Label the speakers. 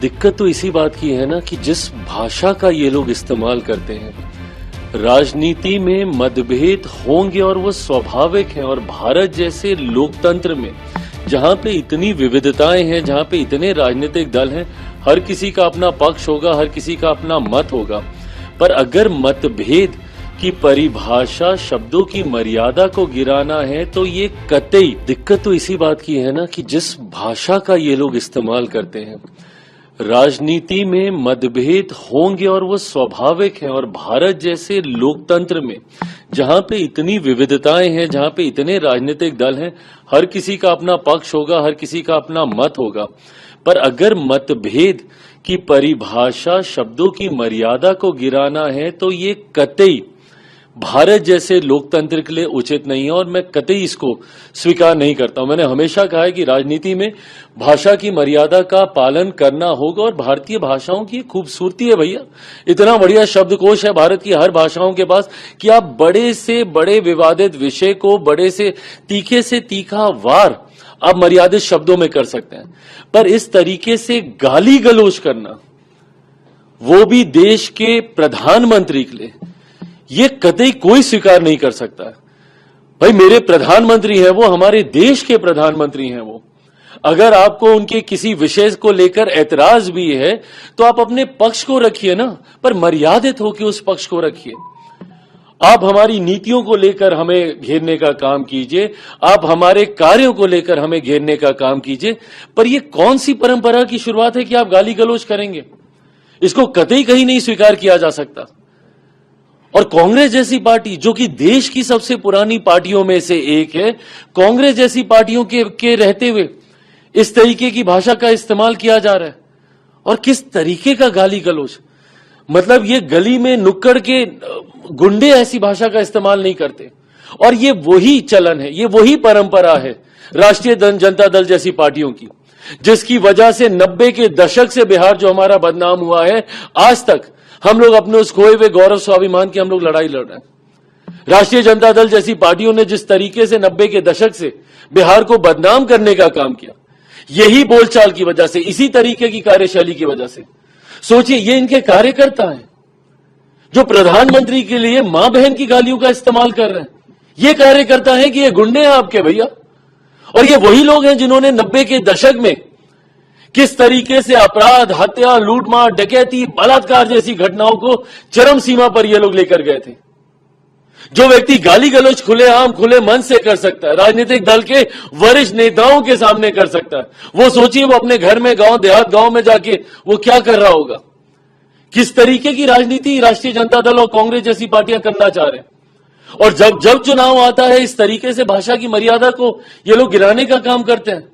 Speaker 1: दिक्कत तो इसी बात की है ना कि जिस भाषा का ये लोग इस्तेमाल करते हैं, राजनीति में मतभेद होंगे और वो स्वाभाविक है। और भारत जैसे लोकतंत्र में जहां पे इतनी विविधताएं हैं, जहां पे इतने राजनीतिक दल हैं, हर किसी का अपना पक्ष होगा, हर किसी का अपना मत होगा। पर अगर मतभेद की परिभाषा शब्दों की मर्यादा को गिराना है तो ये कतई दिक्कत तो इसी बात की है ना कि जिस भाषा का ये लोग इस्तेमाल करते हैं, राजनीति में मतभेद होंगे और वो स्वाभाविक है। और भारत जैसे लोकतंत्र में जहां पे इतनी विविधताएं हैं, जहां पे इतने राजनीतिक दल हैं, हर किसी का अपना पक्ष होगा, हर किसी का अपना मत होगा। पर अगर मतभेद की परिभाषा शब्दों की मर्यादा को गिराना है तो ये कतई भारत जैसे लोकतंत्र के लिए उचित नहीं है और मैं कतई इसको स्वीकार नहीं करता हूं। मैंने हमेशा कहा है कि राजनीति में भाषा की मर्यादा का पालन करना होगा और भारतीय भाषाओं की खूबसूरती है भैया। इतना बढ़िया शब्दकोश है भारत की हर भाषाओं के पास कि आप बड़े से बड़े विवादित विषय को बड़े से तीखा वार आप मर्यादित शब्दों में कर सकते हैं। पर इस तरीके से गाली गलौज करना, वो भी देश के प्रधानमंत्री के लिए, ये कतई कोई स्वीकार नहीं कर सकता है। भाई मेरे प्रधानमंत्री हैं वो, हमारे देश के प्रधानमंत्री हैं वो। अगर आपको उनके किसी विषय को लेकर ऐतराज भी है तो आप अपने पक्ष को रखिए ना, पर मर्यादित होकर उस पक्ष को रखिए। आप हमारी नीतियों को लेकर हमें घेरने का काम कीजिए, आप हमारे कार्यों को लेकर हमें घेरने का काम कीजिए, पर यह कौन सी परंपरा की शुरुआत है कि आप गाली गलौज करेंगे? इसको कतई कहीं नहीं स्वीकार किया जा सकता। और कांग्रेस जैसी पार्टी जो कि देश की सबसे पुरानी पार्टियों में से एक है, कांग्रेस जैसी पार्टियों के रहते हुए इस तरीके की भाषा का इस्तेमाल किया जा रहा है। और किस तरीके का गाली गलौज, मतलब ये गली में नुक्कड़ के गुंडे ऐसी भाषा का इस्तेमाल नहीं करते। और ये वही चलन है, ये वही परंपरा है राष्ट्रीय जनता दल जैसी पार्टियों की, जिसकी वजह से 90 के दशक से बिहार जो हमारा बदनाम हुआ है, आज तक हम लोग अपने उस खोए हुए गौरव स्वाभिमान की हम लोग लड़ाई लड़ रहे हैं। राष्ट्रीय जनता दल जैसी पार्टियों ने जिस तरीके से 90 के दशक से बिहार को बदनाम करने का काम किया, यही बोलचाल की वजह से, इसी तरीके की कार्यशैली की वजह से। सोचिए, ये इनके कार्यकर्ता हैं जो प्रधानमंत्री के लिए मां बहन की गालियों का इस्तेमाल कर रहे हैं। ये कार्यकर्ता हैं कि ये गुंडे हैं आपके भैया। और ये वही लोग हैं जिन्होंने 90 के दशक में किस तरीके से अपराध, हत्या, लूटमार, डकैती, बलात्कार जैसी घटनाओं को चरम सीमा पर ये लोग लेकर गए थे। जो व्यक्ति गाली गलौज खुलेआम खुले मन से कर सकता है, राजनीतिक दल के वरिष्ठ नेताओं के सामने कर सकता है, वो सोचिए वो अपने घर में, गांव देहात गांव में जाके वो क्या कर रहा होगा। किस तरीके की राजनीति राष्ट्रीय जनता दल और कांग्रेस जैसी पार्टियां करना चाह रहे हैं। और जब चुनाव आता है, इस तरीके से भाषा की मर्यादा को ये लोग गिराने का काम करते हैं।